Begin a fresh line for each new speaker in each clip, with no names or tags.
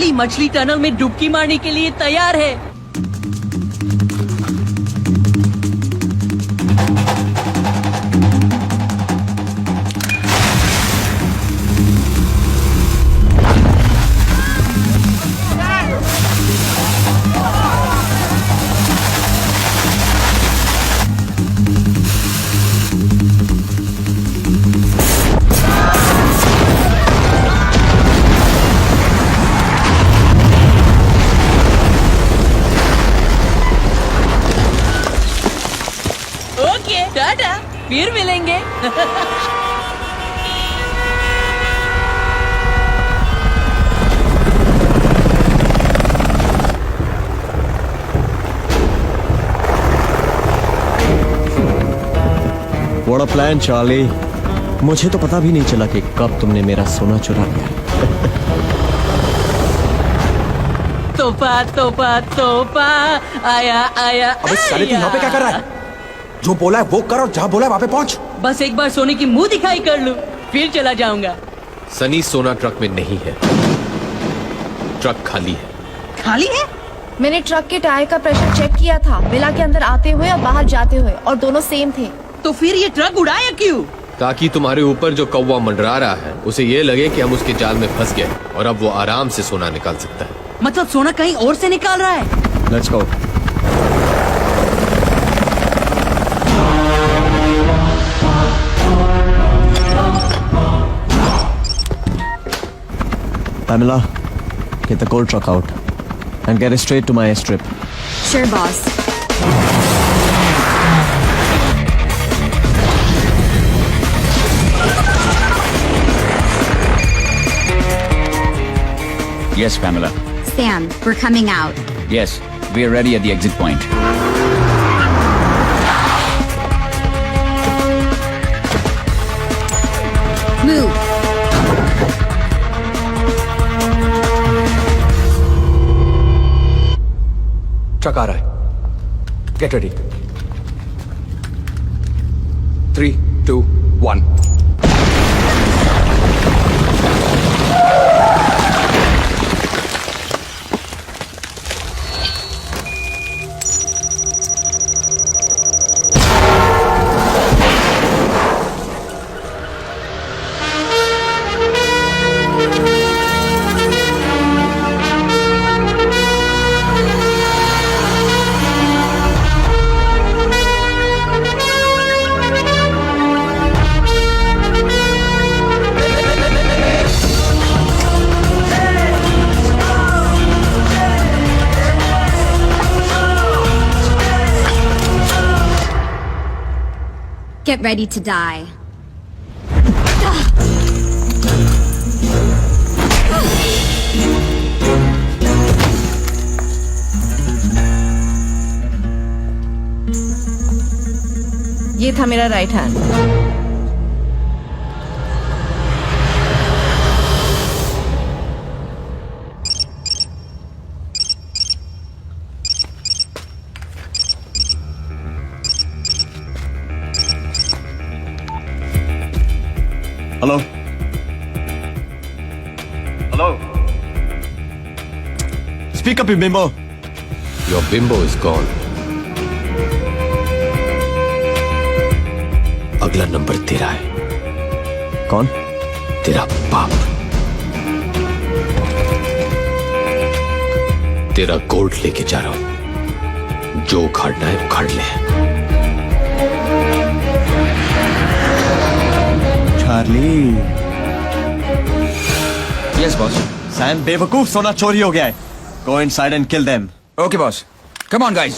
ओली मछली टनल में डुबकी मारने के लिए तैयार है। टाटा, फिर मिलेंगे।
What a plan, Charlie. मुझे तो पता भी नहीं चला कि कब तुमने मेरा सोना चुरा लिया।
तोहफा तोहफा तोहफा आया आया।
अबे साले तू यहाँ पे क्या कर रहा है? जो बोला है वो कर और जहाँ बोला है वहाँ पे पहुँच।
बस एक बार सोने की मुंह दिखाई कर लूं, फिर चला जाऊंगा।
सनी सोना ट्रक में नहीं है, ट्रक खाली है।
खाली है?
मैंने ट्रक के टायर का प्रेशर चेक किया था, मिला के अंदर आते हुए और बाहर जाते हुए, और दोनों सेम थे।
तो फिर ये ट्रक उड़ाया क्यों?
ताकि तुम्हारे ऊपर जो कौवा मंडरा रहा है उसे ये लगे कि हम उसके जाल में फंस गए और अब वो आराम से सोना निकाल सकता है।
मतलब सोना कहीं और से निकाल रहा है?
Let's go. Pamela, get the gold truck out and get it straight to my airstrip.
Sure, boss.
Yes, Pamela.
Sam, we're coming out.
Yes, we are ready at the exit point.
Move.
Truck आ रहा है। Get ready. 3, 2, 1।
Get ready to die.
ये था मेरा right hand.
Hello? Hello? Speak up, you bimbo.
Your bimbo is gone. अगला number तेरा है।
कौन?
तेरा बाप। तेरा गोल्ड लेके जा रहा हूं, जो उखाड़ना है उखाड़ ले।
चार्ली।
Yes, boss.
सैम बेवकूफ, सोना चोरी हो गया है। Go inside and kill them.
Okay, boss. Come on, guys.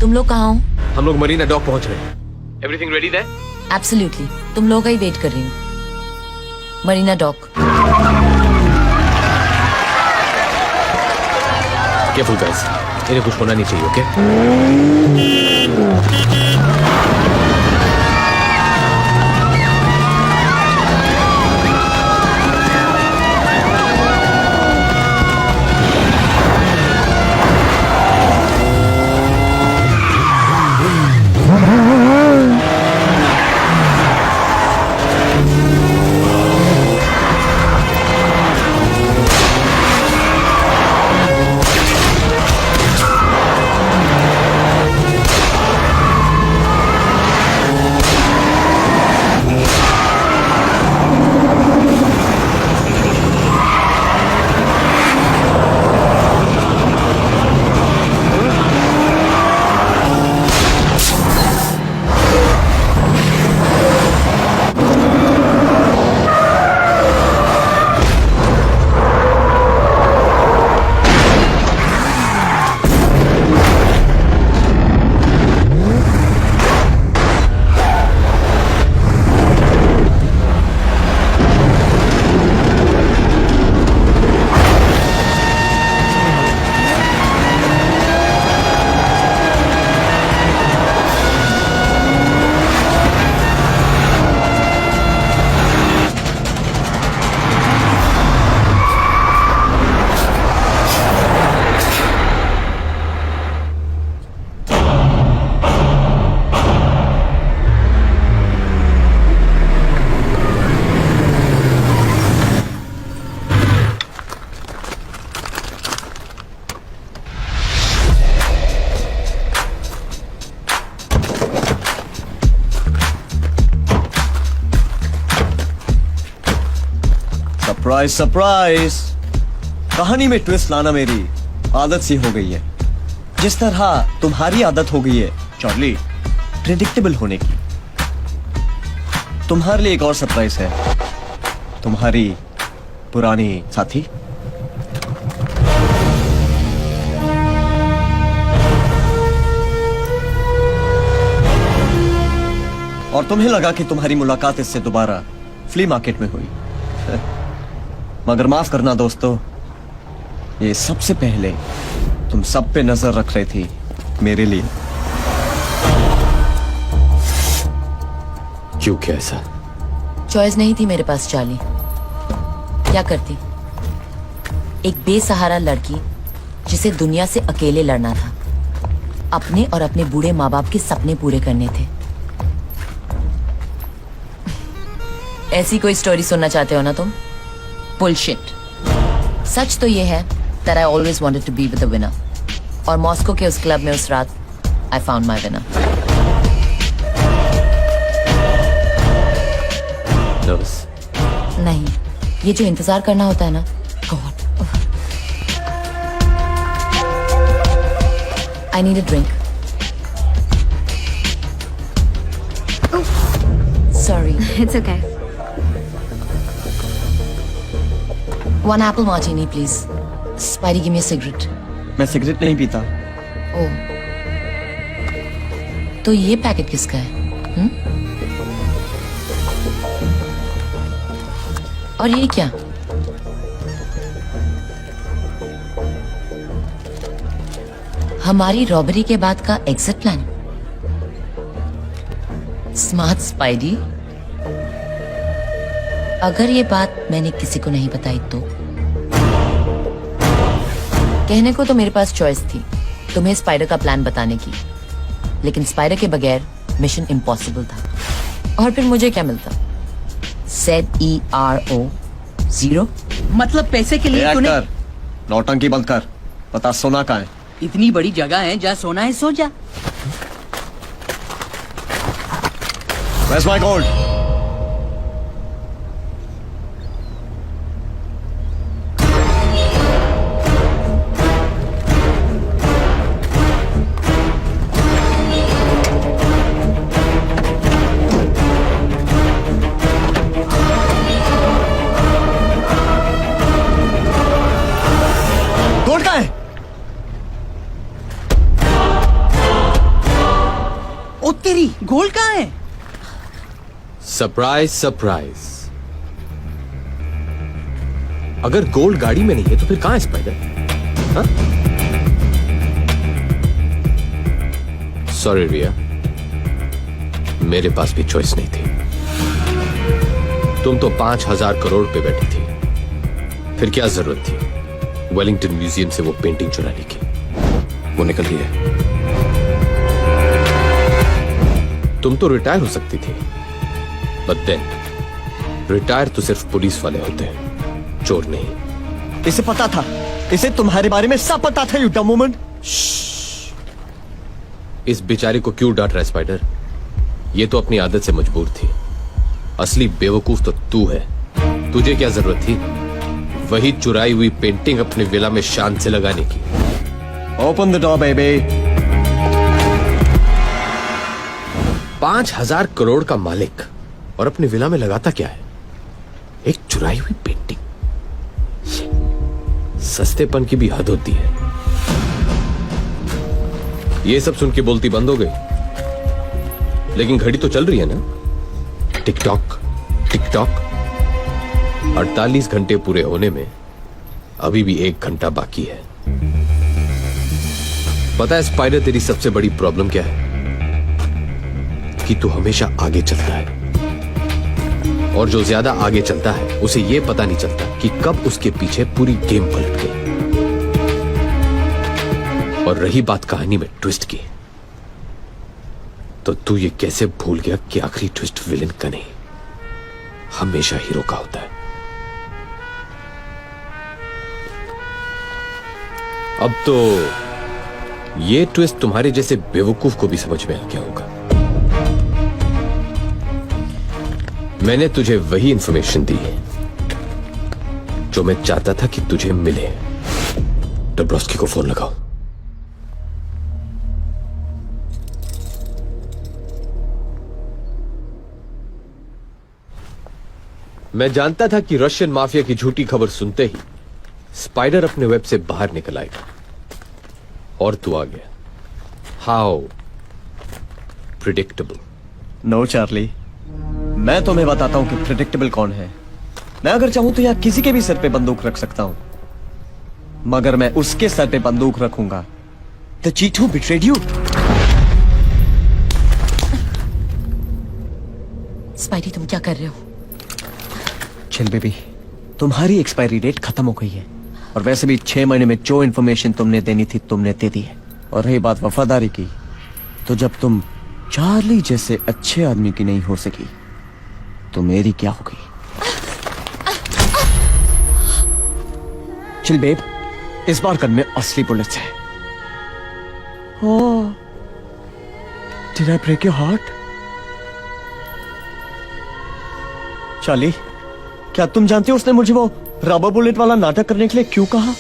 तुम लोग कहाँ हो?
हम लोग मरीना डॉक पहुंच रहे हैं। Everything ready there?
एब्सोल्युटली, तुम लोग का ही वेट कर रही हूँ। मरीना डॉक।
केयरफुल गाइस, इन्हें कुछ होना नहीं चाहिए, ओके?
Surprise surprise. कहानी में ट्विस्ट लाना मेरी आदत सी हो गई है, जिस तरह तुम्हारी आदत हो गई है चार्ली प्रेडिक्टेबल होने की। तुम्हारे लिए एक और सरप्राइज है, तुम्हारी पुरानी साथी। और तुम्हें लगा कि तुम्हारी मुलाकात इससे दोबारा फ्ली मार्केट में हुई, मगर माफ करना दोस्तों, ये सबसे पहले तुम सब पे नजर रख रही थी मेरे लिए।
क्यों, क्या ऐसा?
चॉइस नहीं थी मेरे पास चार्ली। क्या करती? एक बेसहारा लड़की जिसे दुनिया से अकेले लड़ना था, अपने और अपने बूढ़े माँ बाप के सपने पूरे करने थे। ऐसी कोई स्टोरी सुनना चाहते हो ना तुम? बुलशिट। सच तो ये है that I always wanted to be with a winner, और मॉस्को के उस क्लब में उस रात I found my winner.
Nervous?
नहीं, ये जो इंतजार करना होता है ना, God. I need a drink. Sorry.
It's okay.
One apple martini, please. Spidey, give me a cigarette.
मैं सिगरेट नहीं पीता।
ओह, तो ये पैकेट किसका है? और ये क्या? हमारी रॉबरी के बाद का एग्जिट प्लान। Smart spidey. अगर ये बात मैंने किसी को नहीं बताई तो कहने को तो मेरे पास चॉइस थी तुम्हें स्पाइडर का प्लान बताने की, लेकिन स्पाइडर के बगैर मिशन इम्पॉसिबल था। और फिर मुझे क्या मिलता? ZERO 0।
मतलब पैसे के लिए तूने
नौटंकी बंद कर, बता सोना कहाँ है?
इतनी बड़ी जगह है, जहाँ सोना है सो जा।
Where's my gold?
तेरी गोल्ड कहाँ है?
Surprise surprise. अगर गोल्ड गाड़ी में नहीं है तो फिर कहां है स्पाइडर? सॉरी रिया, मेरे पास भी चॉइस नहीं थी। तुम तो 5,000 करोड़ पे बैठी थी, फिर क्या जरूरत थी वेलिंगटन म्यूजियम से वो पेंटिंग चुराने की? वो निकल गई है। तुम तो रिटायर हो सकती थी, बट देन रिटायर तो सिर्फ पुलिस वाले होते हैं, चोर नहीं।
इसे पता था, इसे तुम्हारे बारे में सब पता था, यू डम वुमन।
इस बेचारे को क्यों डांट रहा है स्पाइडर? ये तो अपनी आदत से मजबूर थी। असली बेवकूफ तो तू है। तुझे क्या जरूरत थी वही चुराई हुई पेंटिंग अपने विला में शान से लगाने की?
Open the door baby.
5,000 crore का मालिक और अपने विला में लगाता क्या है? एक चुराई हुई पेंटिंग। सस्तेपन की भी हद होती है। ये सब सुन के बोलती बंद हो गई, लेकिन घड़ी तो चल रही है ना। Tick tock tick tock. 48 घंटे पूरे होने में अभी भी 1 घंटा बाकी है। पता है स्पाइडर, तेरी सबसे बड़ी प्रॉब्लम क्या है? कि तू हमेशा आगे चलता है, और जो ज्यादा आगे चलता है उसे यह पता नहीं चलता कि कब उसके पीछे पूरी गेम पलट गई। और रही बात कहानी में ट्विस्ट की, तो तू ये कैसे भूल गया कि आखिरी ट्विस्ट विलेन का नहीं, हमेशा हीरो का होता है। अब तो ये ट्विस्ट तुम्हारे जैसे बेवकूफ को भी समझ में आ गया होगा। मैंने तुझे वही इंफॉर्मेशन दी जो मैं चाहता था कि तुझे मिले। डब्रोस्की को फोन लगाओ। मैं जानता था कि रशियन माफिया की झूठी खबर सुनते ही स्पाइडर अपने वेब से बाहर निकल आएगा, और तू आ गया। How predictable.
नो चार्ली, मैं तुम्हें बताता हूं कि प्रिडिक्टेबल कौन है। मैं अगर चाहूं तो यहां किसी के भी सर पे बंदूक रख सकता हूं, मगर मैं उसके सर पे बंदूक रखूंगा the cheat who betrayed you.
Spidey, तुम क्या कर रहे हो?
चिल बेबी, तुम्हारी एक्सपायरी डेट खत्म हो गई है, और वैसे भी 6 महीने में जो इन्फॉर्मेशन तुमने देनी थी तुमने दे दी है। और रही बात वफादारी की, तो जब तुम चार्ली जैसे अच्छे आदमी की नहीं हो सकी तो मेरी क्या होगी? चिल बेब, इस बार गन में असली बुलेट्स है। Oh, did I break your heart? Charlie, क्या तुम जानते हो उसने मुझे वो रबर बुलेट वाला नाटक करने के लिए क्यों कहा?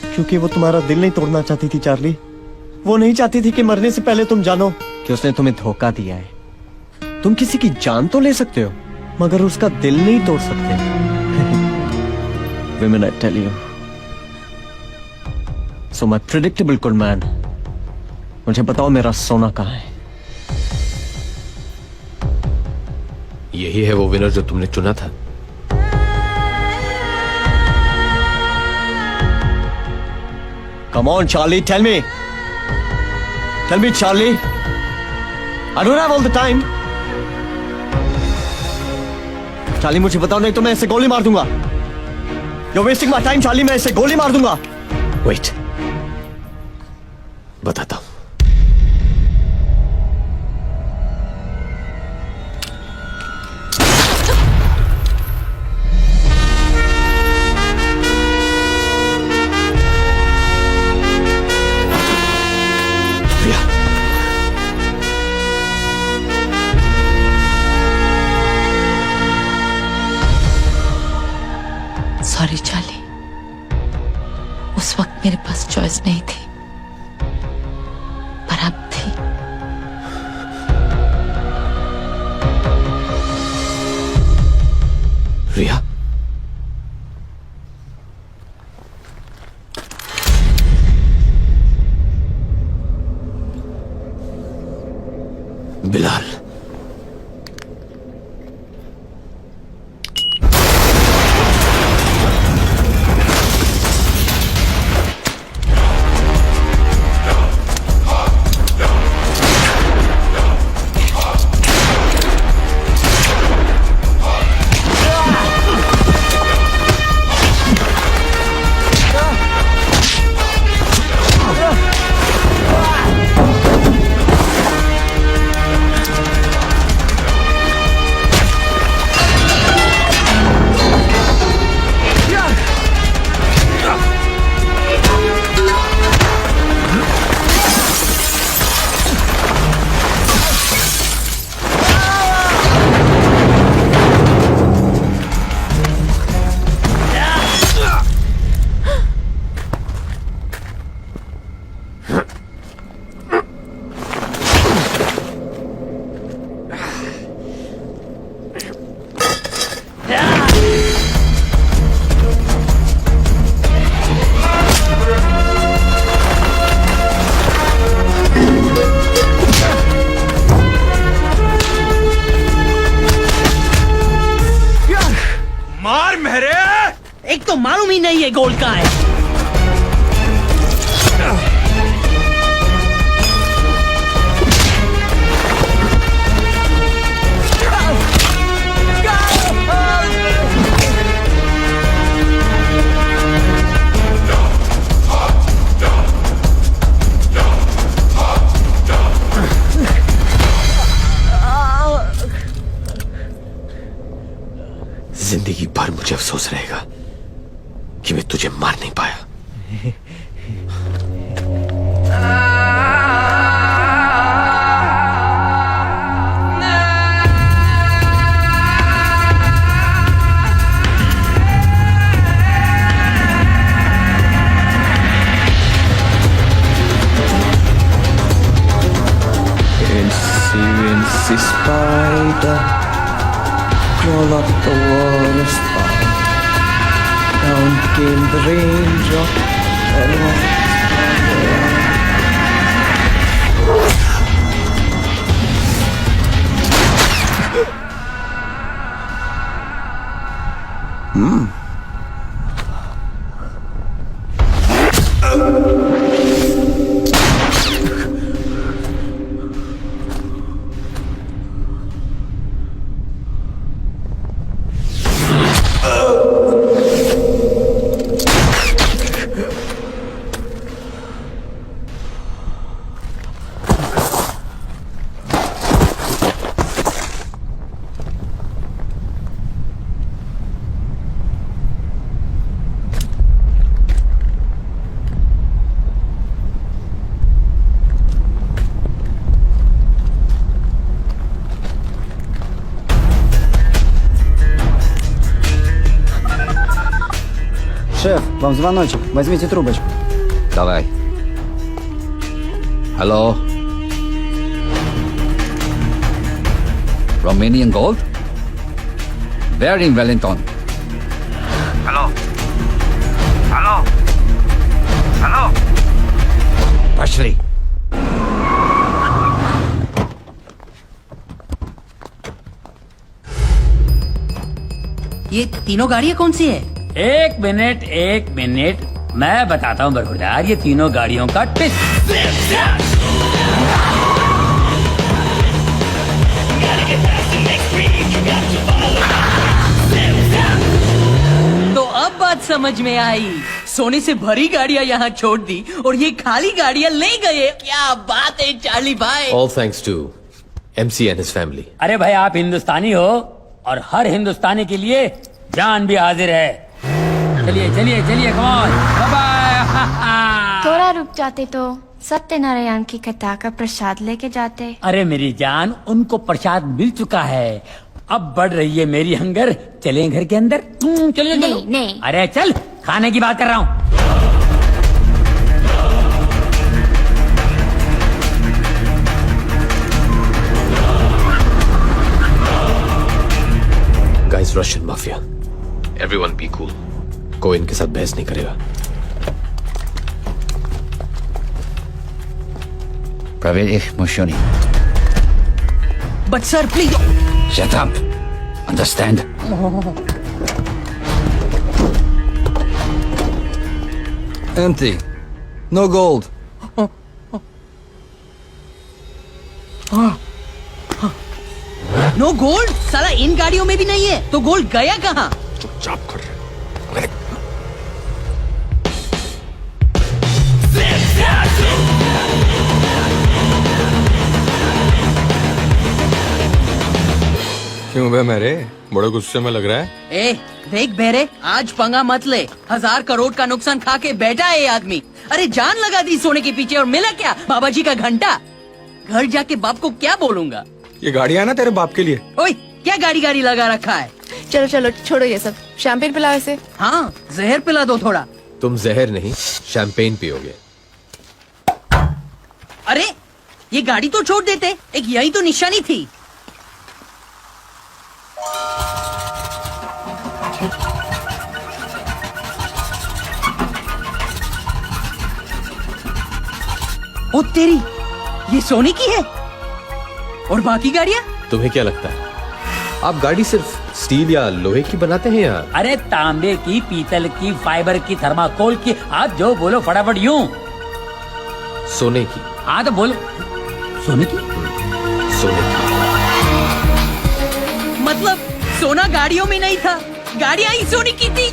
क्योंकि वो तुम्हारा दिल नहीं तोड़ना चाहती थी चार्ली। वो नहीं चाहती थी कि मरने से पहले तुम जानो कि उसने तुम्हें धोखा दिया है। तुम किसी की जान तो ले सकते हो, मगर उसका दिल नहीं तोड़ सकते। Women, I tell you. So my predictable good man, मुझे बताओ मेरा सोना कहाँ है?
यही है वो विनर जो तुमने चुना था।
Come on, Charlie, tell me. Tell me, Charlie. I don't have all the time. Charlie, मुझे बताओ, नहीं तो मैं ऐसे गोली मार दूंगा। You're wasting my time, Charlie. मैं ऐसे गोली मार दूंगा।
Wait. बताता हूं।
सॉरी चार्ली, उस वक्त मेरे पास चॉइस नहीं थी, पर अब थी।
रिया, बिलाल,
भी नहीं है गोल्ड का है।
जिंदगी भर मुझे अफसोस रहेगा कि मैं तुझे मार नहीं पाया।
Incy spider, crawl up the wall of spine. Down came the raindrop, and
Шеф, вам звоночек. Возьмите трубочку.
Давай. Hello? Romanian gold? Where in Wellington?
Hello? Hello? Hello?
Пошли.
ये तीनों गाड़ियाँ कौन सी है?
एक मिनट मैं बताता हूँ बरखुरदार, ये तीनों गाड़ियों का ट्विस्ट।
तो अब बात समझ में आई। सोने से भरी गाड़ियाँ यहाँ छोड़ दी और ये खाली गाड़ियाँ ले गए। क्या बात है चार्ली भाई।
All thanks to MC and his family.
अरे भाई आप हिंदुस्तानी हो और हर हिंदुस्तानी के लिए जान भी हाजिर है। चलिए चलिए चलिए, कम ऑन, बाय बाय।
थोड़ा रुक जाते तो सत्यनारायण की कथा का प्रसाद लेके जाते।
अरे मेरी जान, उनको प्रसाद मिल चुका है, अब बढ़ रही है मेरी हंगर। चलें घर के अंदर? चलो चलो।
नहीं, नहीं।
अरे चल, खाने की बात कर रहा हूँ।
Guys, Russian mafia. Everyone be cool. कोई इनके साथ बहस नहीं करेगा।
Prověď ich mušony.
But sir, please.
Shut up. Understand?
Empty. No gold.
No gold? साला इन गाड़ियों में भी नहीं है, तो गोल्ड गया कहाँ?
चुपचाप कर।
क्यों बे मेरे बड़े गुस्से में लग रहा है?
ए देख बेरे, आज पंगा मत ले। 1000 करोड़ का नुकसान खा के बैठा है ये आदमी। अरे जान लगा दी सोने के पीछे और मिला क्या? बाबा जी का घंटा। घर जाके बाप को क्या बोलूंगा?
ये गाड़ी है ना तेरे बाप के लिए।
ओए क्या गाड़ी गाड़ी लगा रखा है?
चलो चलो छोड़ो ये सब, शैंपेन पिलाओ इसे।
हाँ जहर पिला दो थोड़ा।
तुम जहर नहीं, शैंपेन पियोगे।
अरे ये गाड़ी तो छोड़ देते, एक यही तो निशानी थी। ओ तेरी, ये सोने की है और बाकी गाड़ियाँ?
तुम्हें क्या लगता है आप गाड़ी सिर्फ स्टील या लोहे की बनाते हैं यहाँ?
अरे तांबे की, पीतल की, फाइबर की, थर्माकोल की, आप जो बोलो फटाफट यूं।
सोने की?
हाँ तो बोलो। सोने की?
सोने की।
मतलब सोना गाड़ियों में नहीं था, गाड़ियां ही सोने की थी।